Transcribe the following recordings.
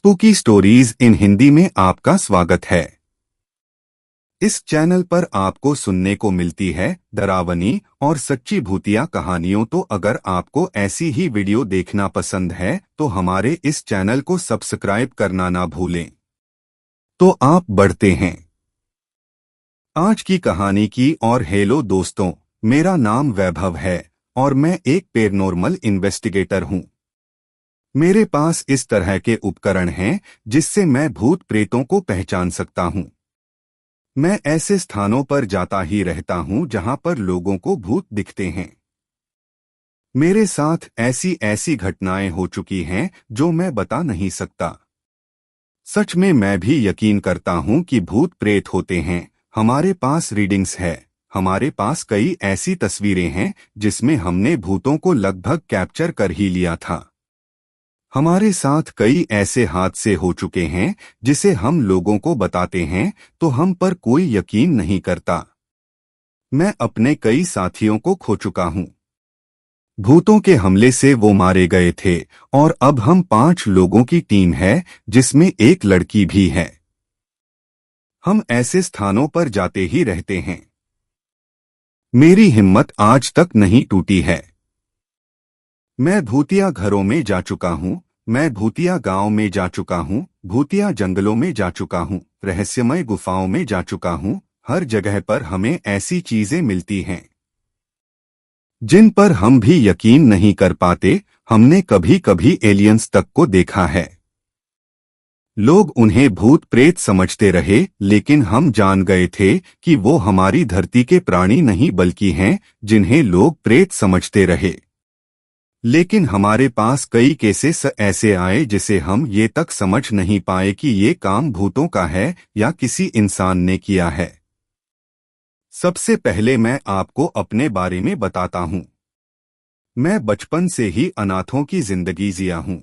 Spooky stories in Hindi में आपका स्वागत है। इस चैनल पर आपको सुनने को मिलती है डरावनी और सच्ची भूतिया कहानियों। तो अगर आपको ऐसी ही वीडियो देखना पसंद है तो हमारे इस चैनल को सब्सक्राइब करना ना भूलें। तो आप बढ़ते हैं आज की कहानी की और हेलो दोस्तों, मेरा नाम वैभव है और मैं एक पैरानॉर्मल इन्वेस्टिगेटर हूं। मेरे पास इस तरह के उपकरण हैं जिससे मैं भूत प्रेतों को पहचान सकता हूं। मैं ऐसे स्थानों पर जाता ही रहता हूं जहां पर लोगों को भूत दिखते हैं। मेरे साथ ऐसी ऐसी घटनाएं हो चुकी हैं जो मैं बता नहीं सकता। सच में मैं भी यकीन करता हूं कि भूत प्रेत होते हैं। हमारे पास रीडिंग्स है, हमारे पास कई ऐसी तस्वीरें हैं जिसमें हमने भूतों को लगभग कैप्चर कर ही लिया था। हमारे साथ कई ऐसे हादसे हो चुके हैं जिसे हम लोगों को बताते हैं तो हम पर कोई यकीन नहीं करता। मैं अपने कई साथियों को खो चुका हूं। भूतों के हमले से वो मारे गए थे और अब हम 5 लोगों की टीम है जिसमें एक लड़की भी है। हम ऐसे स्थानों पर जाते ही रहते हैं। मेरी हिम्मत आज तक नहीं टूटी है। मैं भूतिया घरों में जा चुका हूँ, मैं भूतिया गांव में जा चुका हूँ, भूतिया जंगलों में जा चुका हूँ, रहस्यमय गुफाओं में जा चुका हूँ। हर जगह पर हमें ऐसी चीजें मिलती हैं जिन पर हम भी यकीन नहीं कर पाते। हमने कभी कभी एलियंस तक को देखा है। लोग उन्हें भूत प्रेत समझते रहे, लेकिन हम जान गए थे कि वो हमारी धरती के प्राणी नहीं बल्कि हैं जिन्हें लोग प्रेत समझते रहे। लेकिन हमारे पास कई केसेस ऐसे आए जिसे हम ये तक समझ नहीं पाए कि ये काम भूतों का है या किसी इंसान ने किया है। सबसे पहले मैं आपको अपने बारे में बताता हूं। मैं बचपन से ही अनाथों की जिंदगी जिया हूं।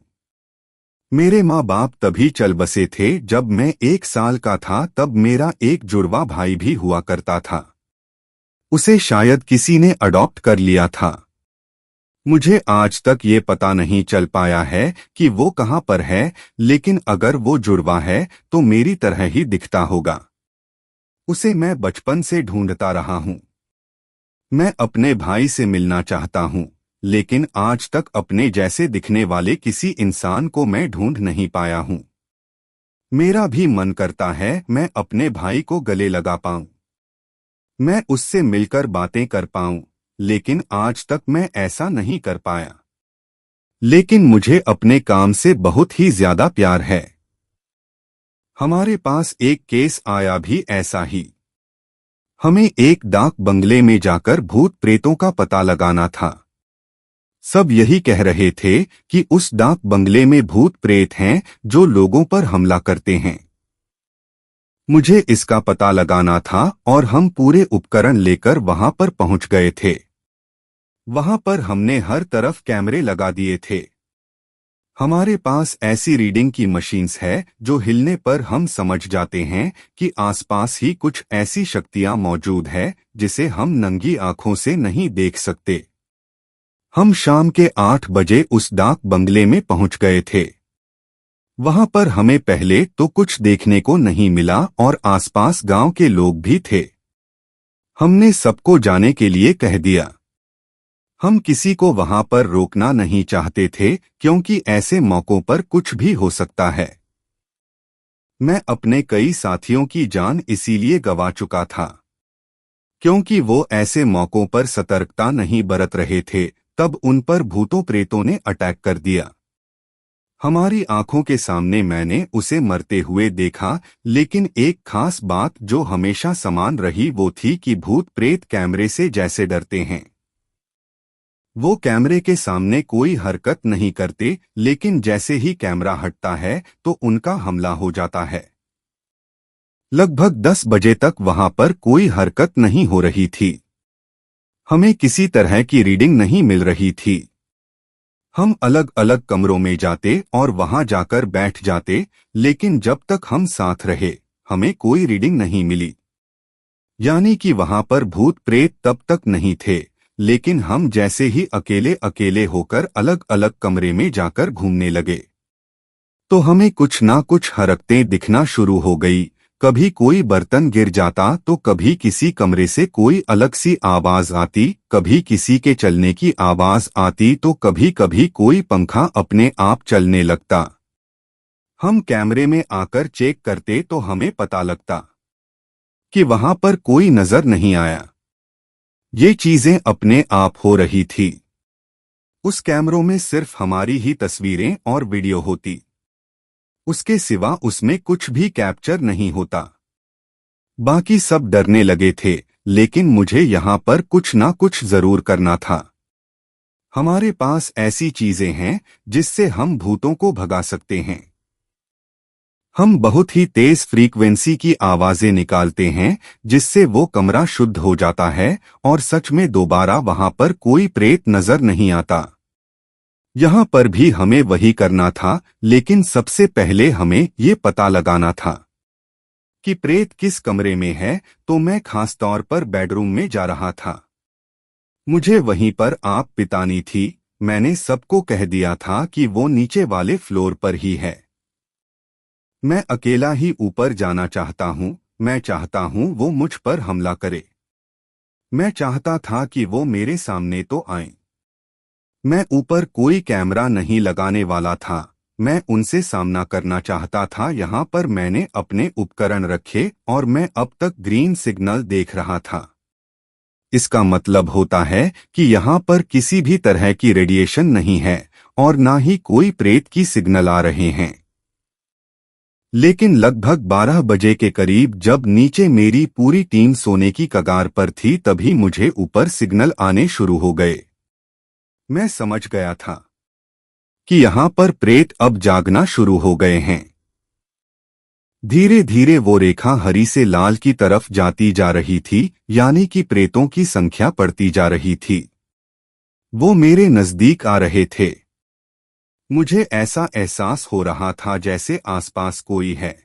मेरे माँ बाप तभी चल बसे थे जब मैं 1 साल का था। तब मेरा एक जुड़वा भाई भी हुआ करता था। उसे शायद किसी ने अडॉप्ट कर लिया था। मुझे आज तक ये पता नहीं चल पाया है कि वो कहाँ पर है, लेकिन अगर वो जुड़वा है तो मेरी तरह ही दिखता होगा। उसे मैं बचपन से ढूंढता रहा हूँ। मैं अपने भाई से मिलना चाहता हूँ, लेकिन आज तक अपने जैसे दिखने वाले किसी इंसान को मैं ढूंढ नहीं पाया हूँ। मेरा भी मन करता है मैं अपने भाई को गले लगा पाऊं, मैं उससे मिलकर बातें कर पाऊं, लेकिन आज तक मैं ऐसा नहीं कर पाया। लेकिन मुझे अपने काम से बहुत ही ज्यादा प्यार है। हमारे पास एक केस आया भी ऐसा ही। हमें एक डाक बंगले में जाकर भूत प्रेतों का पता लगाना था। सब यही कह रहे थे कि उस डाक बंगले में भूत प्रेत हैं जो लोगों पर हमला करते हैं। मुझे इसका पता लगाना था और हम पूरे उपकरण लेकर वहां पर पहुंच गए थे। वहां पर हमने हर तरफ कैमरे लगा दिए थे। हमारे पास ऐसी रीडिंग की मशीन्स है जो हिलने पर हम समझ जाते हैं कि आसपास ही कुछ ऐसी शक्तियां मौजूद है जिसे हम नंगी आंखों से नहीं देख सकते। हम शाम के 8 बजे उस डाक बंगले में पहुंच गए थे। वहां पर हमें पहले तो कुछ देखने को नहीं मिला और आसपास गांव के लोग भी थे। हमने सबको जाने के लिए कह दिया। हम किसी को वहां पर रोकना नहीं चाहते थे क्योंकि ऐसे मौकों पर कुछ भी हो सकता है। मैं अपने कई साथियों की जान इसीलिए गंवा चुका था क्योंकि वो ऐसे मौकों पर सतर्कता नहीं बरत रहे थे। तब उन पर भूतों प्रेतों ने अटैक कर दिया। हमारी आंखों के सामने मैंने उसे मरते हुए देखा, लेकिन एक खास बात जो हमेशा समान रही वो थी कि भूत प्रेत कैमरे से जैसे डरते हैं। वो कैमरे के सामने कोई हरकत नहीं करते, लेकिन जैसे ही कैमरा हटता है तो उनका हमला हो जाता है। लगभग 10 बजे तक वहां पर कोई हरकत नहीं हो रही थी। हमें किसी तरह की रीडिंग नहीं मिल रही थी। हम अलग अलग कमरों में जाते और वहां जाकर बैठ जाते, लेकिन जब तक हम साथ रहे हमें कोई रीडिंग नहीं मिली। यानी कि वहां पर भूत प्रेत तब तक नहीं थे, लेकिन हम जैसे ही अकेले अकेले होकर अलग अलग कमरे में जाकर घूमने लगे। तो हमें कुछ ना कुछ हरकतें दिखना शुरू हो गई। कभी कोई बर्तन गिर जाता तो कभी किसी कमरे से कोई अलग सी आवाज आती, कभी किसी के चलने की आवाज आती तो कभी कभी कोई पंखा अपने आप चलने लगता। हम कैमरे में आकर चेक करते तो हमें पता लगता कि वहां पर कोई नजर नहीं आया। ये चीजें अपने आप हो रही थी। उस कैमरों में सिर्फ हमारी ही तस्वीरें और वीडियो होती, उसके सिवा उसमें कुछ भी कैप्चर नहीं होता। बाकी सब डरने लगे थे, लेकिन मुझे यहाँ पर कुछ ना कुछ जरूर करना था। हमारे पास ऐसी चीजें हैं जिससे हम भूतों को भगा सकते हैं। हम बहुत ही तेज फ्रीक्वेंसी की आवाजें निकालते हैं जिससे वो कमरा शुद्ध हो जाता है और सच में दोबारा वहां पर कोई प्रेत नजर नहीं आता। यहाँ पर भी हमें वही करना था, लेकिन सबसे पहले हमें ये पता लगाना था कि प्रेत किस कमरे में है। तो मैं खास तौर पर बेडरूम में जा रहा था। मुझे वहीं पर आग पितानी थी। मैंने सबको कह दिया था कि वो नीचे वाले फ्लोर पर ही है। मैं अकेला ही ऊपर जाना चाहता हूँ। मैं चाहता हूँ वो मुझ पर हमला करे। मैं चाहता था कि वो मेरे सामने तो आए। मैं ऊपर कोई कैमरा नहीं लगाने वाला था। मैं उनसे सामना करना चाहता था। यहाँ पर मैंने अपने उपकरण रखे और मैं अब तक ग्रीन सिग्नल देख रहा था। इसका मतलब होता है कि यहाँ पर किसी भी तरह की रेडिएशन नहीं है और ना ही कोई प्रेत की सिग्नल आ रहे हैं। लेकिन लगभग 12 बजे के करीब जब नीचे मेरी पूरी टीम सोने की कगार पर थी, तभी मुझे ऊपर सिग्नल आने शुरू हो गए। मैं समझ गया था कि यहाँ पर प्रेत अब जागना शुरू हो गए हैं। धीरे धीरे वो रेखा हरी से लाल की तरफ जाती जा रही थी, यानी कि प्रेतों की संख्या बढ़ती जा रही थी। वो मेरे नजदीक आ रहे थे। मुझे ऐसा एहसास हो रहा था जैसे आसपास कोई है।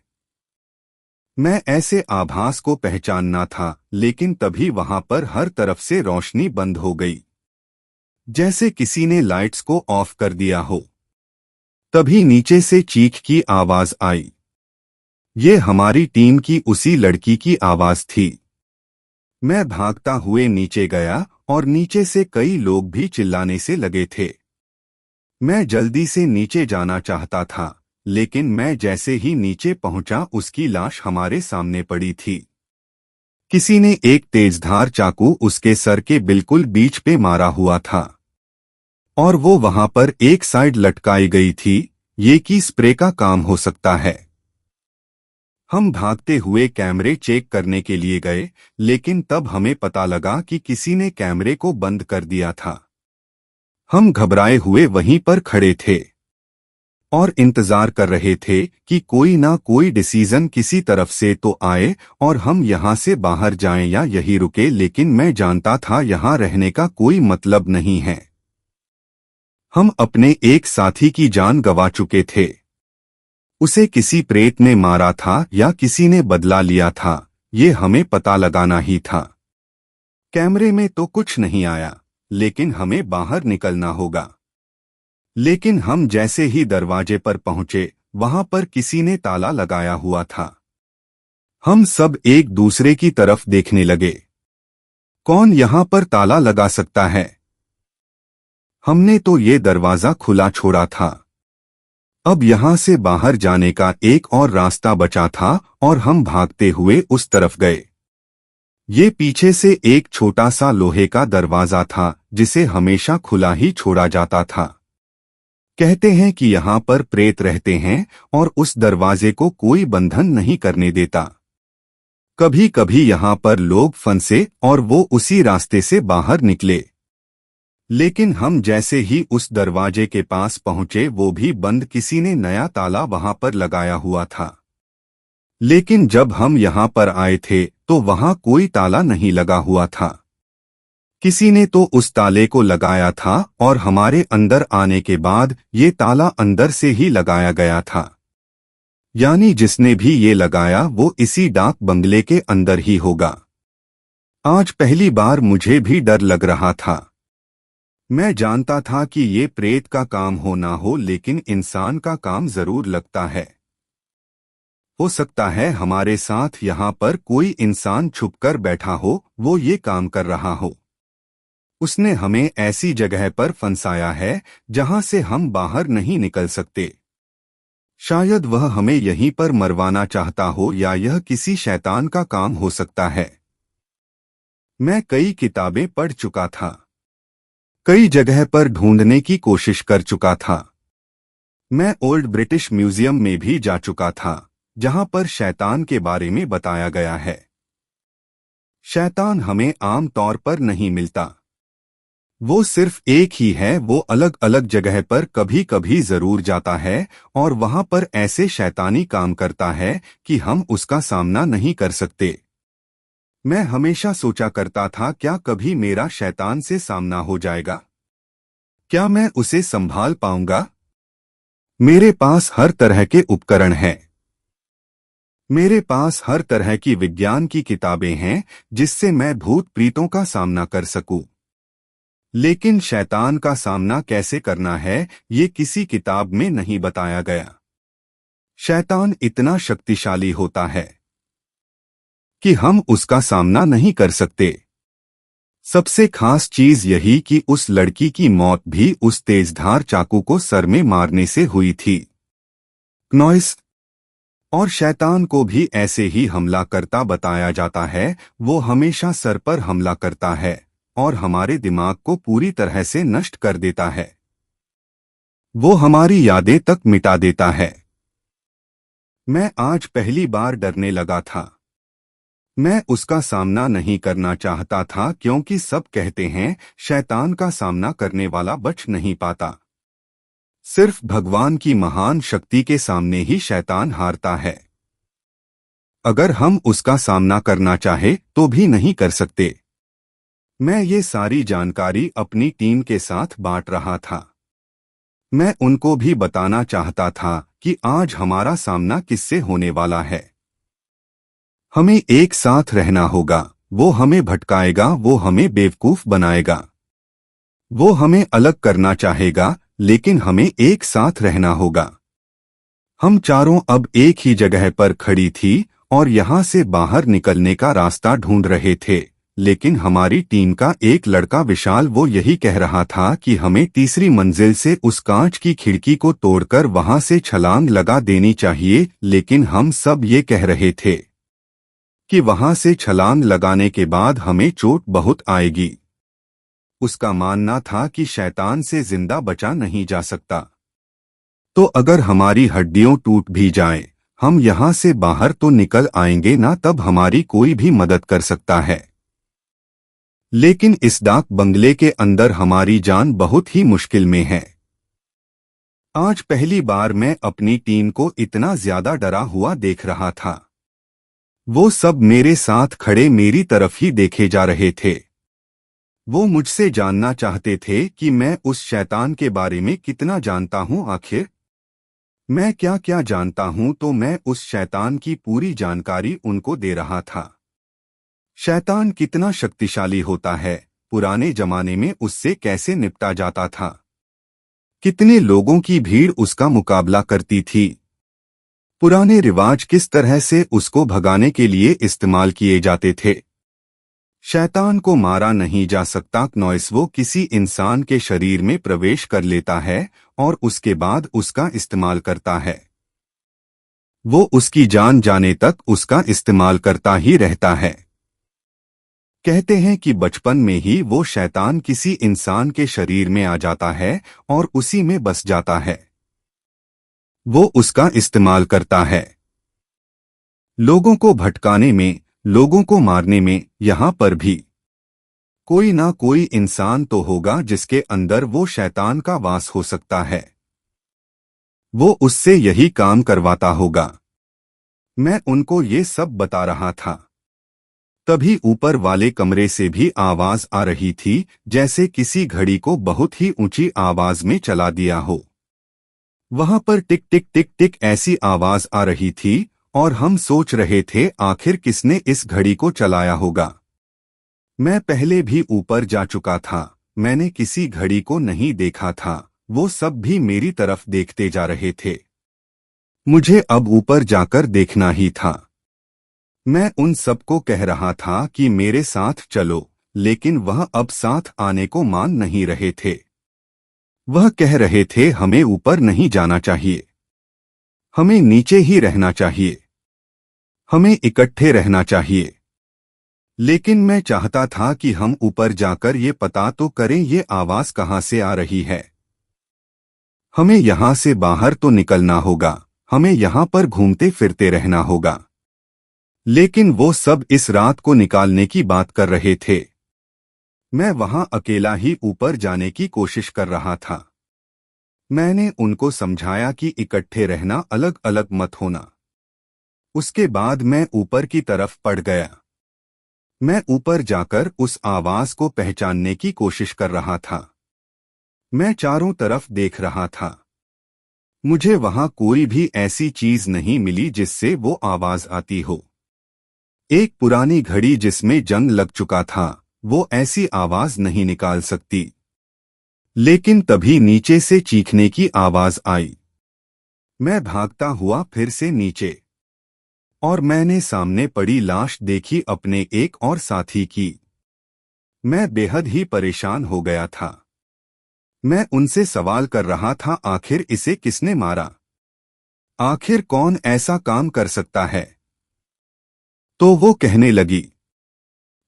मैं ऐसे आभास को पहचानना था, लेकिन तभी वहां पर हर तरफ से रोशनी बंद हो गई, जैसे किसी ने लाइट्स को ऑफ कर दिया हो। तभी नीचे से चीख की आवाज आई। ये हमारी टीम की उसी लड़की की आवाज थी। मैं भागता हुए नीचे गया और नीचे से कई लोग भी चिल्लाने से लगे थे। मैं जल्दी से नीचे जाना चाहता था, लेकिन मैं जैसे ही नीचे पहुंचा उसकी लाश हमारे सामने पड़ी थी। किसी ने एक तेजधार चाकू उसके सर के बिल्कुल बीच पे मारा हुआ था और वो वहां पर एक साइड लटकाई गई थी। ये की स्प्रे का काम हो सकता है। हम भागते हुए कैमरे चेक करने के लिए गए, लेकिन तब हमें पता लगा कि किसी ने कैमरे को बंद कर दिया था। हम घबराए हुए वहीं पर खड़े थे और इंतजार कर रहे थे कि कोई ना कोई डिसीजन किसी तरफ से तो आए और हम यहाँ से बाहर जाएं या यहीं रुके। लेकिन मैं जानता था यहाँ रहने का कोई मतलब नहीं है। हम अपने एक साथी की जान गंवा चुके थे। उसे किसी प्रेत ने मारा था या किसी ने बदला लिया था, ये हमें पता लगाना ही था। कैमरे में तो कुछ नहीं आया, लेकिन हमें बाहर निकलना होगा। लेकिन हम जैसे ही दरवाजे पर पहुंचे, वहां पर किसी ने ताला लगाया हुआ था। हम सब एक दूसरे की तरफ देखने लगे। कौन यहां पर ताला लगा सकता है? हमने तो ये दरवाजा खुला छोड़ा था। अब यहां से बाहर जाने का एक और रास्ता बचा था और हम भागते हुए उस तरफ गए। ये पीछे से एक छोटा सा लोहे का दरवाजा था जिसे हमेशा खुला ही छोड़ा जाता था। कहते हैं कि यहाँ पर प्रेत रहते हैं और उस दरवाजे को कोई बंधन नहीं करने देता। कभी कभी यहाँ पर लोग फंसे और वो उसी रास्ते से बाहर निकले। लेकिन हम जैसे ही उस दरवाजे के पास पहुंचे, वो भी बंद। किसी ने नया ताला वहां पर लगाया हुआ था। लेकिन जब हम यहाँ पर आए थे तो वहां कोई ताला नहीं लगा हुआ था। किसी ने तो उस ताले को लगाया था और हमारे अंदर आने के बाद ये ताला अंदर से ही लगाया गया था। यानी जिसने भी ये लगाया वो इसी डाक बंगले के अंदर ही होगा। आज पहली बार मुझे भी डर लग रहा था। मैं जानता था कि ये प्रेत का काम हो ना हो, लेकिन इंसान का काम जरूर लगता है। हो सकता है हमारे साथ यहाँ पर कोई इंसान छुपकर बैठा हो, वो ये काम कर रहा हो। उसने हमें ऐसी जगह पर फंसाया है जहां से हम बाहर नहीं निकल सकते। शायद वह हमें यहीं पर मरवाना चाहता हो, या यह किसी शैतान का काम हो सकता है। मैं कई किताबें पढ़ चुका था, कई जगह पर ढूंढने की कोशिश कर चुका था। मैं ओल्ड ब्रिटिश म्यूजियम में भी जा चुका था, जहां पर शैतान के बारे में बताया गया है। शैतान हमें आम तौर पर नहीं मिलता, वो सिर्फ एक ही है। वो अलग अलग जगह पर कभी कभी जरूर जाता है, और वहां पर ऐसे शैतानी काम करता है कि हम उसका सामना नहीं कर सकते। मैं हमेशा सोचा करता था, क्या कभी मेरा शैतान से सामना हो जाएगा? क्या मैं उसे संभाल पाऊंगा? मेरे पास हर तरह के उपकरण हैं। मेरे पास हर तरह की विज्ञान की किताबें हैं जिससे मैं भूत प्रीतों का सामना कर सकूं। लेकिन शैतान का सामना कैसे करना है, ये किसी किताब में नहीं बताया गया। शैतान इतना शक्तिशाली होता है कि हम उसका सामना नहीं कर सकते। सबसे खास चीज यही कि उस लड़की की मौत भी उस तेजधार चाकू को सर में मारने से हुई थी। नॉइस और शैतान को भी ऐसे ही हमला करता बताया जाता है। वो हमेशा सर पर हमला करता है और हमारे दिमाग को पूरी तरह से नष्ट कर देता है। वो हमारी यादें तक मिटा देता है। मैं आज पहली बार डरने लगा था। मैं उसका सामना नहीं करना चाहता था, क्योंकि सब कहते हैं शैतान का सामना करने वाला बच नहीं पाता। सिर्फ भगवान की महान शक्ति के सामने ही शैतान हारता है। अगर हम उसका सामना करना चाहे तो भी नहीं कर सकते। मैं ये सारी जानकारी अपनी टीम के साथ बांट रहा था। मैं उनको भी बताना चाहता था कि आज हमारा सामना किससे होने वाला है। हमें एक साथ रहना होगा। वो हमें भटकाएगा, वो हमें बेवकूफ बनाएगा। वो हमें अलग करना चाहेगा, लेकिन हमें एक साथ रहना होगा। हम चारों अब एक ही जगह पर खड़ी थी और यहाँ से बाहर निकलने का रास्ता ढूंढ रहे थे। लेकिन हमारी टीम का एक लड़का विशाल, वो यही कह रहा था कि हमें तीसरी मंजिल से उस कांच की खिड़की को तोड़कर वहां से छलांग लगा देनी चाहिए। लेकिन हम सब ये कह रहे थे कि वहां से छलांग लगाने के बाद हमें चोट बहुत आएगी। उसका मानना था कि शैतान से जिंदा बचा नहीं जा सकता। तो अगर हमारी हड्डियां टूट भी जाएं, हम यहां से बाहर तो निकल आएंगे ना, तब हमारी कोई भी मदद कर सकता है। लेकिन इस डाक बंगले के अंदर हमारी जान बहुत ही मुश्किल में है। आज पहली बार मैं अपनी टीम को इतना ज्यादा डरा हुआ देख रहा था। वो सब मेरे साथ खड़े मेरी तरफ ही देखे जा रहे थे। वो मुझसे जानना चाहते थे कि मैं उस शैतान के बारे में कितना जानता हूं। आखिर मैं क्या क्या जानता हूं, तो मैं उस शैतान की पूरी जानकारी उनको दे रहा था। शैतान कितना शक्तिशाली होता है, पुराने जमाने में उससे कैसे निपटा जाता था, कितने लोगों की भीड़ उसका मुकाबला करती थी, पुराने रिवाज किस तरह से उसको भगाने के लिए इस्तेमाल किए जाते थे। शैतान को मारा नहीं जा सकता। नॉइस वो किसी इंसान के शरीर में प्रवेश कर लेता है और उसके बाद उसका इस्तेमाल करता है। वो उसकी जान जाने तक उसका इस्तेमाल करता ही रहता है। कहते हैं कि बचपन में ही वो शैतान किसी इंसान के शरीर में आ जाता है और उसी में बस जाता है। वो उसका इस्तेमाल करता है लोगों को भटकाने में, लोगों को मारने में। यहाँ पर भी कोई ना कोई इंसान तो होगा जिसके अंदर वो शैतान का वास हो सकता है। वो उससे यही काम करवाता होगा। मैं उनको ये सब बता रहा था। तभी ऊपर वाले कमरे से भी आवाज आ रही थी, जैसे किसी घड़ी को बहुत ही ऊंची आवाज में चला दिया हो। वहां पर टिक टिक टिक टिक ऐसी आवाज आ रही थी और हम सोच रहे थे आखिर किसने इस घड़ी को चलाया होगा। मैं पहले भी ऊपर जा चुका था, मैंने किसी घड़ी को नहीं देखा था, वो सब भी मेरी तरफ देखते जा रहे थे। मुझे अब ऊपर जाकर देखना ही था। मैं उन सबको कह रहा था कि मेरे साथ चलो, लेकिन वह अब साथ आने को मान नहीं रहे थे। वह कह रहे थे हमें ऊपर नहीं जाना चाहिए, हमें नीचे ही रहना चाहिए, हमें इकट्ठे रहना चाहिए। लेकिन मैं चाहता था कि हम ऊपर जाकर ये पता तो करें ये आवाज कहाँ से आ रही है। हमें यहाँ से बाहर तो निकलना होगा, हमें यहाँ पर घूमते फिरते रहना होगा। लेकिन वो सब इस रात को निकालने की बात कर रहे थे। मैं वहां अकेला ही ऊपर जाने की कोशिश कर रहा था। मैंने उनको समझाया कि इकट्ठे रहना, अलग अलग मत होना। उसके बाद मैं ऊपर की तरफ पड़ गया। मैं ऊपर जाकर उस आवाज को पहचानने की कोशिश कर रहा था। मैं चारों तरफ देख रहा था। मुझे वहां कोई भी ऐसी चीज नहीं मिली जिससे वो आवाज आती हो। एक पुरानी घड़ी जिसमें जंग लग चुका था, वो ऐसी आवाज नहीं निकाल सकती। लेकिन तभी नीचे से चीखने की आवाज आई। मैं भागता हुआ फिर से नीचे, और मैंने सामने पड़ी लाश देखी अपने एक और साथी की। मैं बेहद ही परेशान हो गया था। मैं उनसे सवाल कर रहा था आखिर इसे किसने मारा, आखिर कौन ऐसा काम कर सकता है। तो वो कहने लगी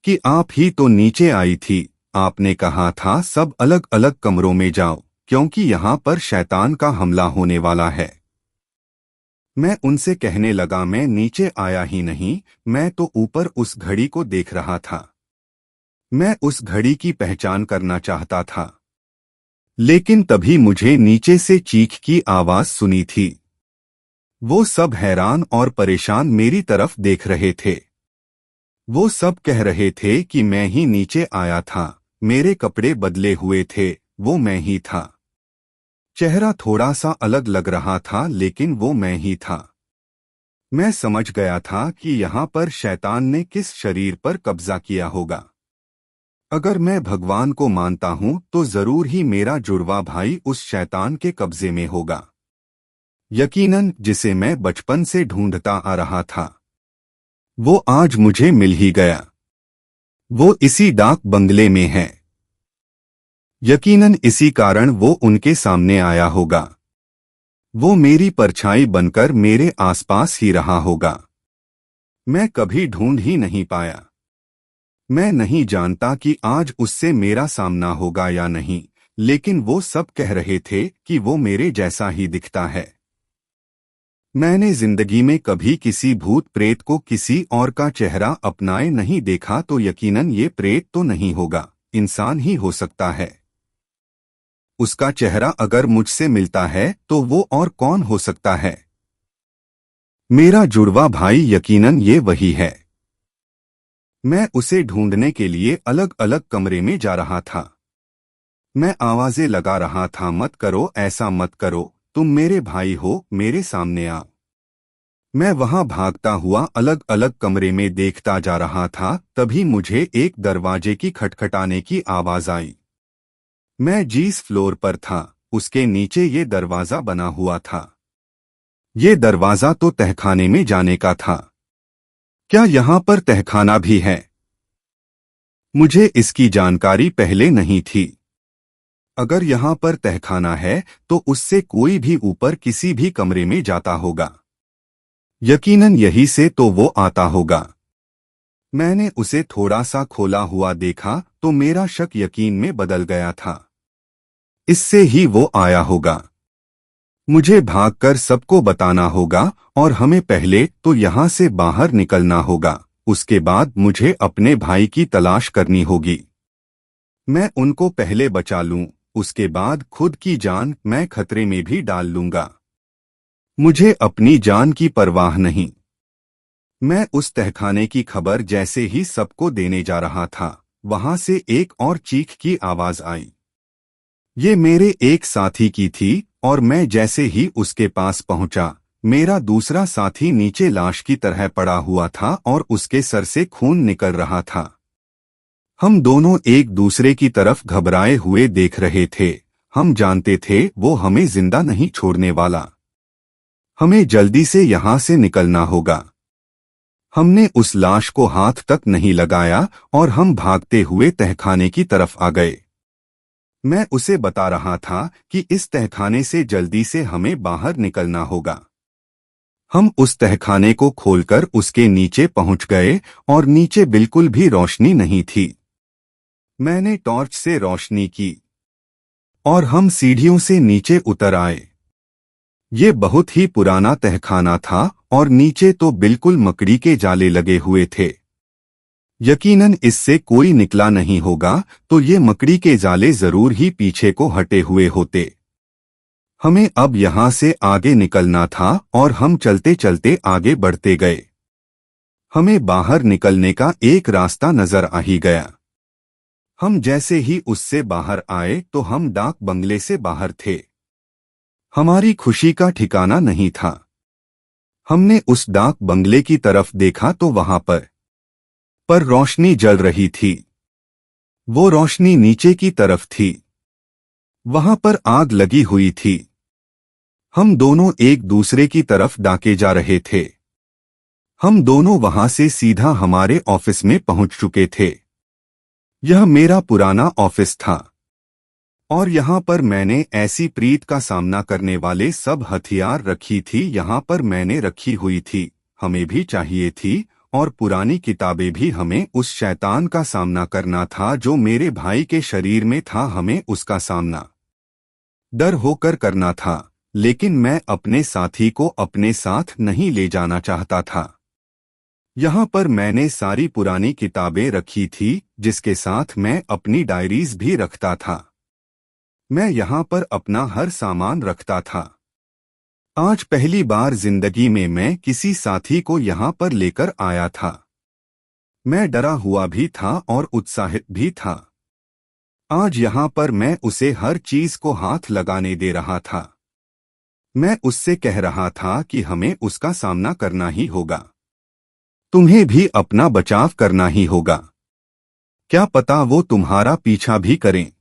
कि आप ही तो नीचे आई थी, आपने कहा था सब अलग अलग कमरों में जाओ, क्योंकि यहाँ पर शैतान का हमला होने वाला है। मैं उनसे कहने लगा मैं नीचे आया ही नहीं, मैं तो ऊपर उस घड़ी को देख रहा था। मैं उस घड़ी की पहचान करना चाहता था। लेकिन तभी मुझे नीचे से चीख की आवाज सुनी थी। वो सब हैरान और परेशान मेरी तरफ देख रहे थे। वो सब कह रहे थे कि मैं ही नीचे आया था, मेरे कपड़े बदले हुए थे, वो मैं ही था। चेहरा थोड़ा सा अलग लग रहा था, लेकिन वो मैं ही था। मैं समझ गया था कि यहाँ पर शैतान ने किस शरीर पर कब्जा किया होगा। अगर मैं भगवान को मानता हूँ तो जरूर ही मेरा जुड़वा भाई उस शैतान के कब्जे में होगा, यकीनन, जिसे मैं बचपन से ढूंढता आ रहा था। वो आज मुझे मिल ही गया। वो इसी डाक बंगले में है। यकीनन इसी कारण वो उनके सामने आया होगा। वो मेरी परछाई बनकर मेरे आसपास ही रहा होगा। मैं कभी ढूंढ ही नहीं पाया। मैं नहीं जानता कि आज उससे मेरा सामना होगा या नहीं, लेकिन वो सब कह रहे थे कि वो मेरे जैसा ही दिखता है। मैंने जिंदगी में कभी किसी भूत प्रेत को किसी और का चेहरा अपनाए नहीं देखा, तो यकीनन ये प्रेत तो नहीं होगा, इंसान ही हो सकता है। उसका चेहरा अगर मुझसे मिलता है तो वो और कौन हो सकता है? मेरा जुड़वा भाई, यकीनन ये वही है। मैं उसे ढूंढने के लिए अलग अलग कमरे में जा रहा था। मैं आवाजें लगा रहा था, मत करो, ऐसा मत करो, तुम मेरे भाई हो, मेरे सामने आओ। मैं वहां भागता हुआ अलग अलग कमरे में देखता जा रहा था। तभी मुझे एक दरवाजे की खटखटाने की आवाज आई। मैं जिस फ्लोर पर था उसके नीचे ये दरवाजा बना हुआ था। ये दरवाजा तो तहखाने में जाने का था। क्या यहाँ पर तहखाना भी है? मुझे इसकी जानकारी पहले नहीं थी। अगर यहाँ पर तहखाना है तो उससे कोई भी ऊपर किसी भी कमरे में जाता होगा। यकीनन यही से तो वो आता होगा। मैंने उसे थोड़ा सा खोला हुआ देखा तो मेरा शक यकीन में बदल गया था। इससे ही वो आया होगा। मुझे भागकर सबको बताना होगा और हमें पहले तो यहाँ से बाहर निकलना होगा। उसके बाद मुझे अपने भाई की तलाश करनी होगी। मैं उनको पहले बचा लूं, उसके बाद खुद की जान मैं खतरे में भी डाल लूंगा। मुझे अपनी जान की परवाह नहीं। मैं उस तहखाने की खबर जैसे ही सबको देने जा रहा था, वहां से एक और चीख की आवाज आई। ये मेरे एक साथी की थी और मैं जैसे ही उसके पास पहुंचा, मेरा दूसरा साथी नीचे लाश की तरह पड़ा हुआ था और उसके सर से खून निकल रहा था। हम दोनों एक दूसरे की तरफ घबराए हुए देख रहे थे। हम जानते थे वो हमें जिंदा नहीं छोड़ने वाला। हमें जल्दी से यहाँ से निकलना होगा। हमने उस लाश को हाथ तक नहीं लगाया और हम भागते हुए तहखाने की तरफ आ गए। मैं उसे बता रहा था कि इस तहखाने से जल्दी से हमें बाहर निकलना होगा। हम उस तहखाने को खोलकर उसके नीचे पहुंच गए और नीचे बिल्कुल भी रोशनी नहीं थी। मैंने टॉर्च से रोशनी की और हम सीढ़ियों से नीचे उतर आए। ये बहुत ही पुराना तहखाना था और नीचे तो बिल्कुल मकड़ी के जाले लगे हुए थे। यकीनन इससे कोई निकला नहीं होगा, तो ये मकड़ी के जाले जरूर ही पीछे को हटे हुए होते। हमें अब यहाँ से आगे निकलना था और हम चलते चलते आगे बढ़ते गए। हमें बाहर निकलने का एक रास्ता नजर आ ही गया। हम जैसे ही उससे बाहर आए तो हम डाक बंगले से बाहर थे। हमारी खुशी का ठिकाना नहीं था। हमने उस डाक बंगले की तरफ देखा तो वहां पर रोशनी जल रही थी। वो रोशनी नीचे की तरफ थी। वहां पर आग लगी हुई थी। हम दोनों एक दूसरे की तरफ डाके जा रहे थे। हम दोनों वहां से सीधा हमारे ऑफिस में पहुंच चुके थे। यह मेरा पुराना ऑफिस था और यहाँ पर मैंने ऐसी प्रीत का सामना करने वाले सब हथियार रखी थी। यहाँ पर मैंने रखी हुई थी, हमें भी चाहिए थी, और पुरानी किताबें भी। हमें उस शैतान का सामना करना था जो मेरे भाई के शरीर में था। हमें उसका सामना डर होकर करना था, लेकिन मैं अपने साथी को अपने साथ नहीं ले जाना चाहता था। यहाँ पर मैंने सारी पुरानी किताबें रखी थी, जिसके साथ मैं अपनी डायरीज भी रखता था। मैं यहाँ पर अपना हर सामान रखता था। आज पहली बार जिंदगी में मैं किसी साथी को यहाँ पर लेकर आया था। मैं डरा हुआ भी था और उत्साहित भी था। आज यहाँ पर मैं उसे हर चीज को हाथ लगाने दे रहा था। मैं उससे कह रहा था कि हमें उसका सामना करना ही होगा। तुम्हें भी अपना बचाव करना ही होगा। क्या पता वो तुम्हारा पीछा भी करें।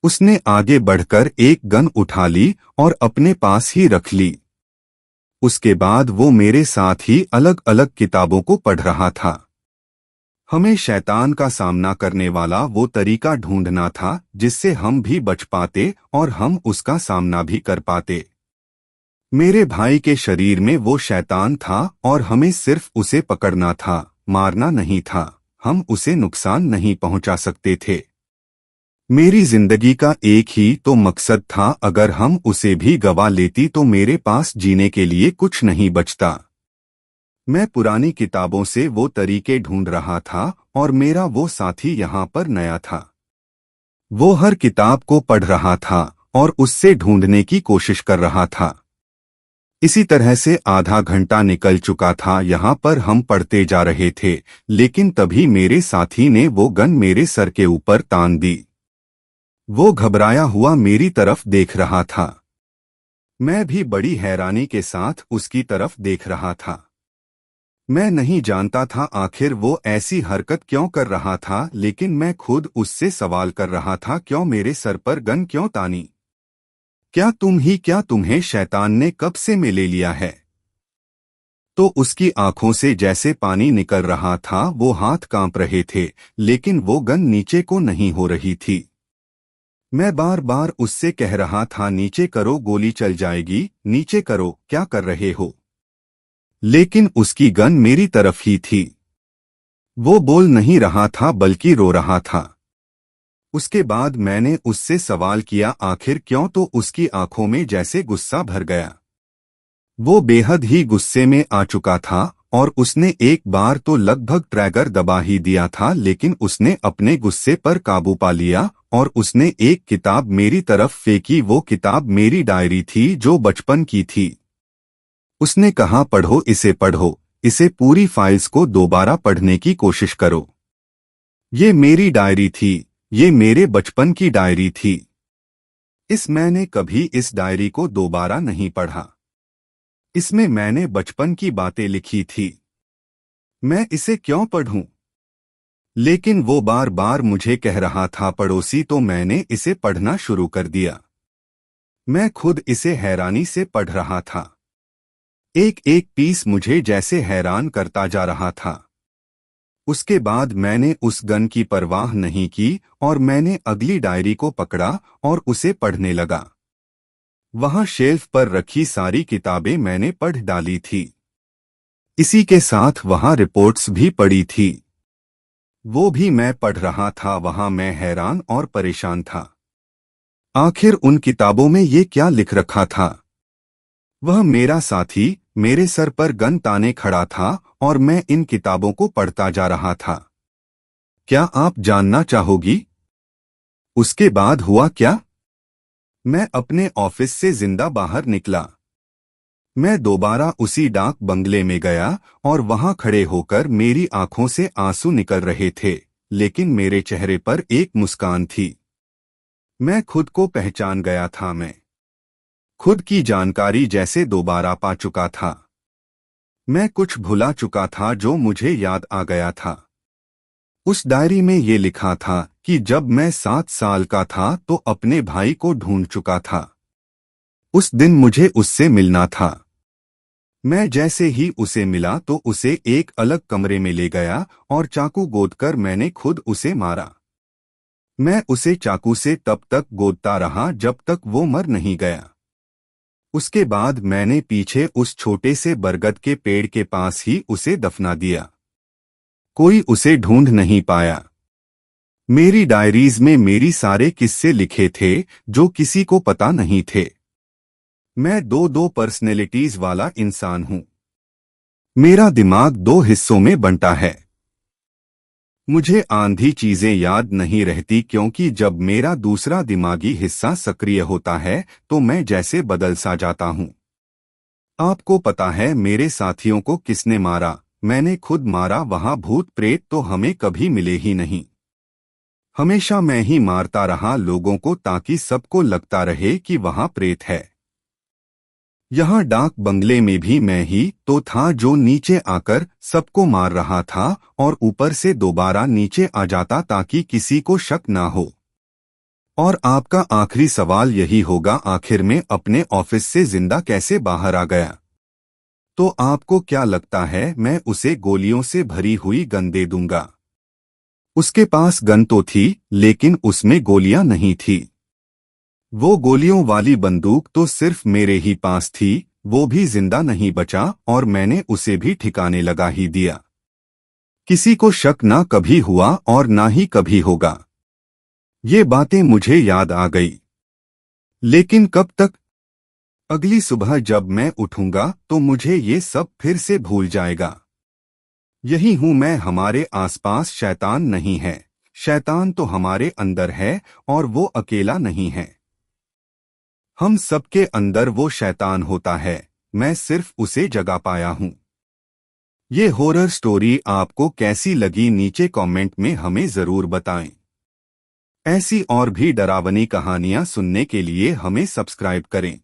उसने आगे बढ़कर एक गन उठा ली और अपने पास ही रख ली। उसके बाद वो मेरे साथ ही अलग अलग किताबों को पढ़ रहा था। हमें शैतान का सामना करने वाला वो तरीका ढूंढना था जिससे हम भी बच पाते और हम उसका सामना भी कर पाते। मेरे भाई के शरीर में वो शैतान था और हमें सिर्फ उसे पकड़ना था, मारना नहीं था। हम उसे नुकसान नहीं पहुंचा सकते थे। मेरी जिंदगी का एक ही तो मकसद था, अगर हम उसे भी गवा लेती तो मेरे पास जीने के लिए कुछ नहीं बचता। मैं पुरानी किताबों से वो तरीके ढूंढ रहा था और मेरा वो साथी यहाँ पर नया था। वो हर किताब को पढ़ रहा था और उससे ढूंढने की कोशिश कर रहा था। इसी तरह से आधा घंटा निकल चुका था। यहाँ पर हम पढ़ते जा रहे थे, लेकिन तभी मेरे साथी ने वो गन मेरे सर के ऊपर तान दी। वो घबराया हुआ मेरी तरफ देख रहा था। मैं भी बड़ी हैरानी के साथ उसकी तरफ देख रहा था। मैं नहीं जानता था आखिर वो ऐसी हरकत क्यों कर रहा था, लेकिन मैं खुद उससे सवाल कर रहा था, क्यों मेरे सर पर गन क्यों तानी? क्या तुम्हें शैतान ने कब से में ले लिया है? तो उसकी आंखों से जैसे पानी निकल रहा था। वो हाथ कांप रहे थे, लेकिन वो गन नीचे को नहीं हो रही थी। मैं बार बार उससे कह रहा था, नीचे करो, गोली चल जाएगी, नीचे करो, क्या कर रहे हो? लेकिन उसकी गन मेरी तरफ ही थी। वो बोल नहीं रहा था बल्कि रो रहा था। उसके बाद मैंने उससे सवाल किया, आखिर क्यों? तो उसकी आंखों में जैसे गुस्सा भर गया। वो बेहद ही गुस्से में आ चुका था और उसने एक बार तो लगभग ट्रैगर दबा ही दिया था, लेकिन उसने अपने गुस्से पर काबू पा लिया और उसने एक किताब मेरी तरफ फेंकी। वो किताब मेरी डायरी थी जो बचपन की थी। उसने कहा, पढ़ो, इसे पढ़ो, इसे पूरी फाइल्स को दोबारा पढ़ने की कोशिश करो। ये मेरी डायरी थी, ये मेरे बचपन की डायरी थी। मैंने कभी इस डायरी को दोबारा नहीं पढ़ा। इसमें मैंने बचपन की बातें लिखी थी। मैं इसे क्यों पढ़ूं? लेकिन वो बार बार मुझे कह रहा था पड़ोसी, तो मैंने इसे पढ़ना शुरू कर दिया। मैं खुद इसे हैरानी से पढ़ रहा था। एक एक पीस मुझे जैसे हैरान करता जा रहा था। उसके बाद मैंने उस गन की परवाह नहीं की और मैंने अगली डायरी को पकड़ा और उसे पढ़ने लगा। वहां शेल्फ पर रखी सारी किताबें मैंने पढ़ डाली थी। इसी के साथ वहां रिपोर्ट्स भी पड़ी थी। वो भी मैं पढ़ रहा था। वहां मैं हैरान और परेशान था। आखिर उन किताबों में ये क्या लिख रखा था? वह मेरा साथी मेरे सर पर गन ताने खड़ा था और मैं इन किताबों को पढ़ता जा रहा था। क्या आप जानना चाहोगी उसके बाद हुआ क्या? मैं अपने ऑफिस से जिंदा बाहर निकला। मैं दोबारा उसी डाक बंगले में गया और वहां खड़े होकर मेरी आंखों से आंसू निकल रहे थे, लेकिन मेरे चेहरे पर एक मुस्कान थी। मैं खुद को पहचान गया था। मैं खुद की जानकारी जैसे दोबारा पा चुका था। मैं कुछ भुला चुका था जो मुझे याद आ गया था। उस डायरी में ये लिखा था कि जब मैं 7 साल का था तो अपने भाई को ढूंढ चुका था। उस दिन मुझे उससे मिलना था। मैं जैसे ही उसे मिला तो उसे एक अलग कमरे में ले गया और चाकू गोदकर मैंने खुद उसे मारा। मैं उसे चाकू से तब तक गोदता रहा जब तक वो मर नहीं गया। उसके बाद मैंने पीछे उस छोटे से बरगद के पेड़ के पास ही उसे दफना दिया। कोई उसे ढूंढ नहीं पाया। मेरी डायरीज में मेरी सारे किस्से लिखे थे जो किसी को पता नहीं थे। मैं दो पर्सनैलिटीज वाला इंसान हूं। मेरा दिमाग 2 हिस्सों में बंटा है। मुझे आंधी चीजें याद नहीं रहती क्योंकि जब मेरा दूसरा दिमागी हिस्सा सक्रिय होता है तो मैं जैसे बदल सा जाता हूं। आपको पता है मेरे साथियों को किसने मारा? मैंने खुद मारा। वहां भूत प्रेत तो हमें कभी मिले ही नहीं। हमेशा मैं ही मारता रहा लोगों को ताकि सबको लगता रहे कि वहां प्रेत है। यहाँ डाक बंगले में भी मैं ही तो था जो नीचे आकर सबको मार रहा था और ऊपर से दोबारा नीचे आ जाता ताकि किसी को शक ना हो। और आपका आखिरी सवाल यही होगा, आखिर में अपने ऑफिस से जिंदा कैसे बाहर आ गया? तो आपको क्या लगता है मैं उसे गोलियों से भरी हुई गन दे दूंगा? उसके पास गन तो थी लेकिन उसमें गोलियां नहीं थी। वो गोलियों वाली बंदूक तो सिर्फ मेरे ही पास थी। वो भी जिंदा नहीं बचा और मैंने उसे भी ठिकाने लगा ही दिया। किसी को शक ना कभी हुआ और ना ही कभी होगा। ये बातें मुझे याद आ गई। लेकिन कब तक? अगली सुबह जब मैं उठूंगा तो मुझे ये सब फिर से भूल जाएगा। यही हूं मैं। हमारे आसपास शैतान नहीं है। शैतान तो हमारे अंदर है और वो अकेला नहीं है। हम सबके अंदर वो शैतान होता है। मैं सिर्फ उसे जगा पाया हूं। ये हॉरर स्टोरी आपको कैसी लगी नीचे कमेंट में हमें जरूर बताएं। ऐसी और भी डरावनी कहानियां सुनने के लिए हमें सब्सक्राइब करें।